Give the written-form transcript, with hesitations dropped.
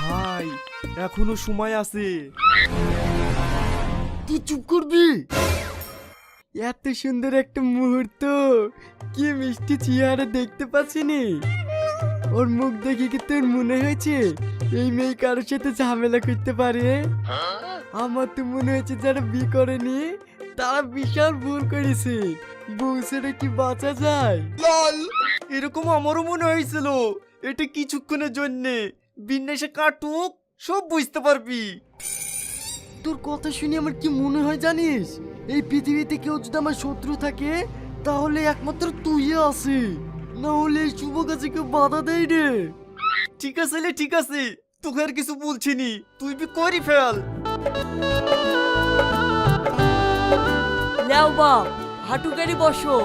ভাই এখনো সময় আছে। তুই চুপ করবি। এত সুন্দর একটা মুহূর্ত, কি মিষ্টি চেহারা দেখতে পাচ্ছিনি। ওর মুখ দেখে কি তোর মনে হয়েছে এই মেয়ে কারোর সাথে ঝামেলা করতে পারে? আমার তো মনে হয়েছে যারা বিয়ে করেনি তারা বিশাল ভুল করেছে। বউ ছেড়ে কি বাঁচা যায়? এরকম আমারও মনে হয়েছিল। এটা কিছুক্ষণের জন্যে, বিন্যাসে কাটুক সব বুঝতে পারবি। তোর কথা শুনে আমার কি মনে হয় জানিস, এই পৃথিবীতে কেউ যদি আমার শত্রু থাকে তাহলে একমাত্র তুই আছে, না হলে এই শুভ কাজে কেউ বাধা দেয় রে। ঠিক আছে লে, ঠিক আছে, তোকে আর কিছু বলছিনি, তুই বি করি ফেল। নাও বাপ, হাঁটু গাড়ি বসো।